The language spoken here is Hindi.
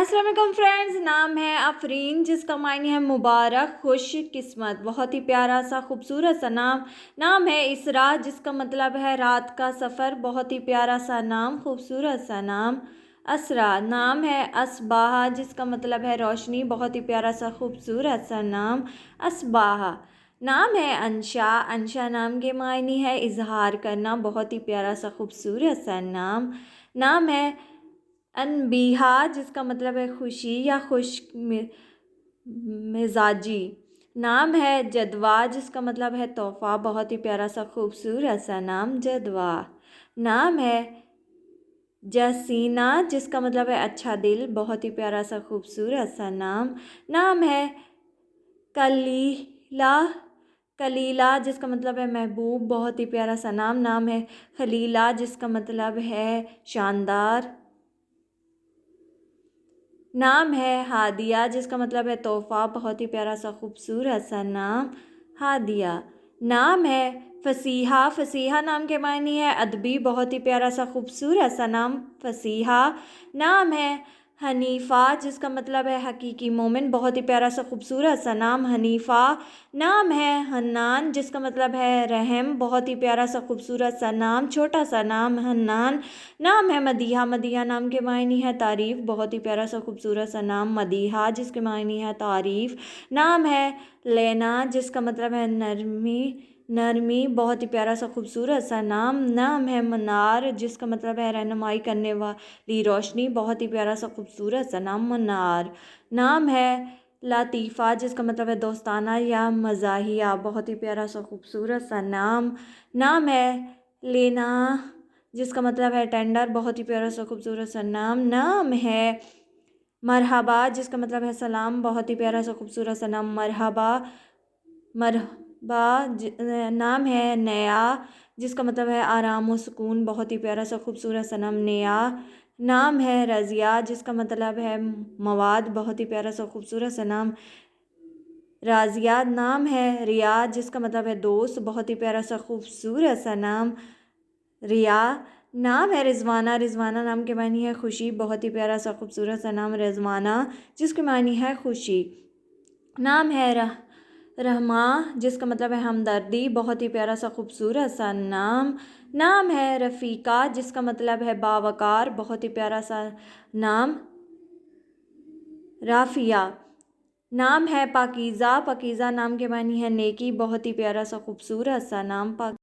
अस्सलाम वालेकुम फ्रेंड्स। नाम है आफरीन, जिसका मायने है मुबारक, खुश किस्मत। बहुत ही प्यारा सा खूबसूरत सा नाम। नाम है इसरा, जिसका मतलब है रात का सफ़र। बहुत ही प्यारा सा नाम, खूबसूरत सा नाम। असरा नाम है असबाहा, जिसका मतलब है रोशनी। बहुत ही प्यारा सा खूबसूरत सा नाम असबाहा। नाम है अंशा। अंशा नाम के मायने है इजहार करना। बहुत ही प्यारा सा खूबसूरत सा नाम। नाम है अनबीहा, जिसका मतलब है खुशी या खुश मिजाजी। नाम है जदवा, जिसका मतलब है तोहफ़ा। बहुत ही प्यारा सा खूबसूरत सा नाम जदवा। नाम है जसीना, जिसका मतलब है अच्छा दिल। बहुत ही प्यारा सा खूबसूरत सा नाम। नाम है कलीला। कलीला जिसका मतलब है महबूब। बहुत ही प्यारा सा नाम। नाम है खलीला, जिसका मतलब है शानदार। नाम है हादिया, जिसका मतलब है तोहफ़ा। बहुत ही प्यारा सा खूबसूरत सा नाम हादिया। नाम है फ़सीहा। फ़सीहा नाम के मायने है अदबी। बहुत ही प्यारा सा खूबसूरत सा नाम फ़सीहा। नाम है हनीफ़ा, जिसका मतलब है हकीकी मोमिन। बहुत ही प्यारा सा खूबसूरत सा नाम हनीफ़ा। नाम है हन्नान, जिसका मतलब है रहम। बहुत ही प्यारा सा खूबसूरत सा नाम, छोटा सा नाम हन्नान। नाम है मदीहा। मदीहा नाम के मायने है तारीफ़। बहुत ही प्यारा सा खूबसूरत सा नाम मदीहा, जिसके मायने है तारीफ़। नाम है लेना, जिसका मतलब है नरमी। नरमी बहुत ही प्यारा सा खूबसूरत सा नाम। नाम है मनार, जिसका मतलब है रहनुमाई करने वाली रोशनी। बहुत ही प्यारा सा खूबसूरत सा नाम मनार। नाम है लतीफ़ा, जिसका मतलब है दोस्ताना या मज़ाहिया। बहुत ही प्यारा सा खूबसूरत सा नाम। नाम है लेना, जिसका मतलब है टेंडर। बहुत ही प्यारा सा खूबसूरत सा नाम। नाम है मरहबा, जिसका मतलब है सलाम। बहुत ही प्यारा सा खूबसूरत सा नाम मरहबा। मरहबा नाम है नया, जिसका मतलब है आराम व सुकून। बहुत ही प्यारा सा खूबसूरत सा नाम नया। नाम है रज़िया, जिसका मतलब है मवाद। बहुत ही प्यारा सा खूबसूरत सा नाम राज़िया। नाम है रिया, जिसका मतलब है दोस्त। बहुत ही प्यारा सा खूबसूरत सा नाम रिया। नाम है रिजवाना। रिजवाना नाम के मानी है खुशी। बहुत ही प्यारा सा खूबसूरत सा नाम रिजवाना, जिसके मानी है खुशी। नाम है रहमा, जिसका मतलब है हमदर्दी। बहुत ही प्यारा सा खूबसूरत सा नाम। नाम है रफ़ीका, जिसका मतलब है बावकार। बहुत ही प्यारा सा नाम राफ़िया। नाम है पाकीज़ा। पाकीज़ा नाम के मानी है नेकी। बहुत ही प्यारा सा खूबसूरत सा नाम